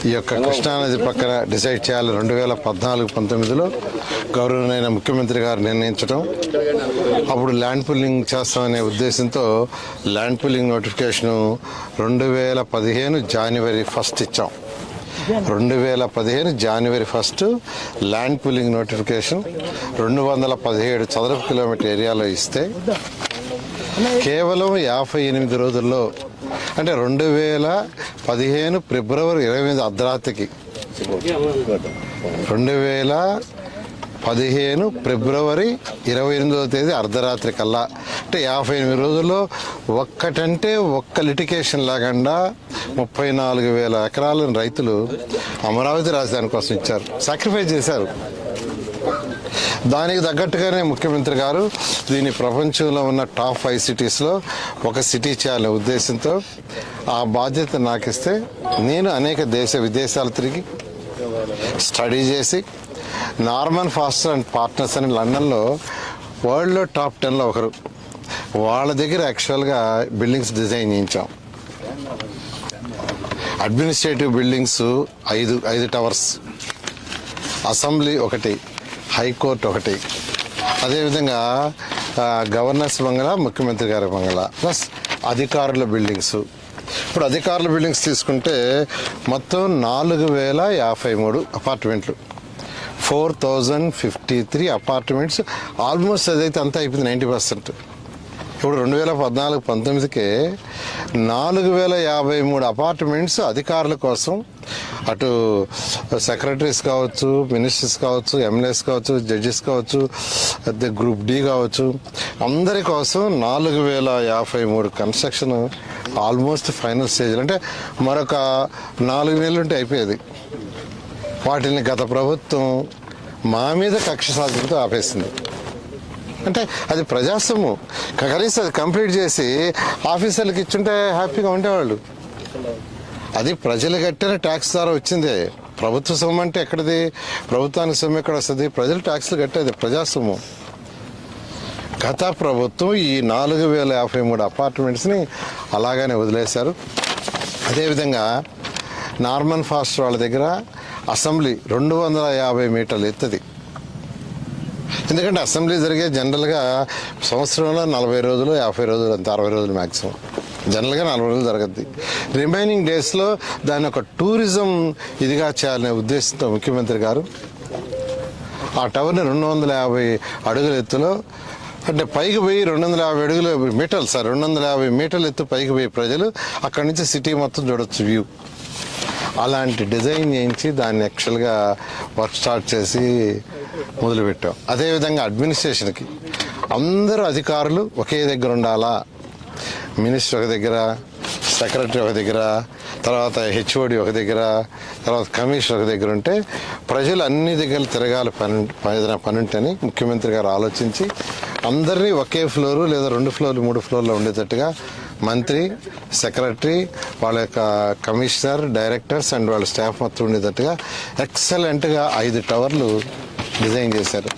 ఈ యొక్క కృష్ణానది పక్కన డిసైడ్ చేయాలి 2014-19లో గౌరవనీయ ముఖ్యమంత్రి గారు నిర్ణయించడం. అప్పుడు ల్యాండ్ పుల్లింగ్ చేస్తామనే ఉద్దేశంతో ల్యాండ్ పుల్లింగ్ నోటిఫికేషను 2015 జనవరి 1 ఇచ్చాం. 2015 జనవరి 1 ల్యాండ్ పుల్లింగ్ నోటిఫికేషన్ 217 చదరపు కిలోమీటర్ ఏరియాలో ఇస్తే కేవలం 58 రోజుల్లో, అంటే 2015 ఫిబ్రవరి 28 అర్ధరాత్రికి, 2015 ఫిబ్రవరి 28వ తేదీ అర్ధరాత్రి కల్లా, అంటే 58 రోజుల్లో ఒక్క లిటికేషన్ లేకుండా 34,000 ఎకరాలను రైతులు అమరావతి రాజధాని కోసం ఇచ్చారు, సాక్రిఫైస్ చేశారు. దానికి తగ్గట్టుగానే ముఖ్యమంత్రి గారు దీన్ని ప్రపంచంలో ఉన్న టాప్ 5 సిటీస్లో ఒక సిటీ చేయాలనే ఉద్దేశంతో ఆ బాధ్యత నాకు ఇస్తే నేను అనేక విదేశాలు తిరిగి స్టడీ చేసి నార్మన్ ఫాస్టర్ అండ్ పార్ట్నర్స్ అని లండన్లో వరల్డ్లో టాప్ 10లో ఒకరు, వాళ్ళ దగ్గర యాక్చువల్గా బిల్డింగ్స్ డిజైన్ చేయించాం. అడ్మినిస్ట్రేటివ్ బిల్డింగ్స్ 5 టవర్స్, అసెంబ్లీ ఒకటి, హైకోర్టు ఒకటి, అదేవిధంగా గవర్నర్స్ బంగ్లా, ముఖ్యమంత్రి గారి బంగ్లా, ప్లస్ అధికారుల బిల్డింగ్స్. ఇప్పుడు అధికారుల బిల్డింగ్స్ తీసుకుంటే మొత్తం 4,053 అపార్ట్మెంట్లు, 4,053 అపార్ట్మెంట్స్. ఆల్మోస్ట్ అదైతే అంతా అయిపోయింది 90%. ఇప్పుడు 2014-19కే 4,053 అపార్ట్మెంట్స్ అధికారుల కోసం, అటు సెక్రటరీస్ కావచ్చు, మినిస్టర్స్ కావచ్చు, ఎమ్మెల్యేస్ కావచ్చు, జడ్జెస్ కావచ్చు, గ్రూప్ డి కావచ్చు, అందరి కోసం 4,053 కన్స్ట్రక్షన్ ఆల్మోస్ట్ ఫైనల్ స్టేజ్. అంటే మరొక 4 నెలలు ఉంటే అయిపోయేది. వాటిని గత ప్రభుత్వం మా మీద కక్ష సాధ్యంతో ఆపేసింది. అంటే అది ప్రజాస్వామ్యం. కనీసం అది కంప్లీట్ చేసి ఆఫీసర్లకు ఇచ్చుంటే హ్యాపీగా ఉండేవాళ్ళు. అది ప్రజలు కట్టిన ట్యాక్స్ ద్వారా వచ్చిందే. ప్రభుత్వ సొమ్ము అంటే ఎక్కడిది? ప్రభుత్వానికి సొమ్ము ఎక్కడ వస్తుంది? ప్రజలు ట్యాక్స్లు కట్టేది, ప్రజాస్వామ్యం. గత ప్రభుత్వం ఈ 4,053 అపార్ట్మెంట్స్ని అలాగనే వదిలేశారు. అదేవిధంగా నార్మన్ ఫాస్టర్ వాళ్ళ దగ్గర అసెంబ్లీ 250 మీటర్లు ఎత్తుది. ఎందుకంటే అసెంబ్లీ జరిగే జనరల్గా సంవత్సరంలో 40 రోజులు, 50 రోజులు, అంత 60 రోజులు మ్యాక్సిమం. జనరల్గా 40 రోజులు జరగద్ది. రిమైనింగ్ డేస్లో దాన్ని ఒక టూరిజం ఇదిగా చేయాలనే ఉద్దేశంతో ముఖ్యమంత్రి గారు ఆ టవర్ని 250 అడుగుల ఎత్తులో, అంటే పైకి పోయి 250 మీటర్ల ఎత్తు పైకి పోయి ప్రజలు అక్కడి నుంచి సిటీ మొత్తం చూడొచ్చు వ్యూ. అలాంటి డిజైన్ చేయించి దాన్ని యాక్చువల్గా వర్క్ స్టార్ట్ చేసి మొదలుపెట్టాం. అదేవిధంగా అడ్మినిస్ట్రేషన్కి అందరూ అధికారులు ఒకే దగ్గర ఉండాలా. మినిస్టర్ ఒక దగ్గర, సెక్రటరీ ఒక దగ్గర, తర్వాత హెచ్ఓడి ఒక దగ్గర, తర్వాత కమిషనర్ ఒక దగ్గర ఉంటే ప్రజలు అన్ని దగ్గర తిరగాలి. ఏదైనా పని ఉంటేని ముఖ్యమంత్రి గారు ఆలోచించి అందరినీ ఒకే ఫ్లోరు లేదా 2 ఫ్లోర్లు 3 ఫ్లోర్లో ఉండేటట్టుగా మంత్రి, సెక్రటరీ, వాళ్ళ యొక్క కమిషనర్, డైరెక్టర్స్ అండ్ వాళ్ళ స్టాఫ్ మొత్తం ఉండేటట్టుగా ఎక్సలెంట్గా 5 టవర్లు డిజైన్ చేశారు.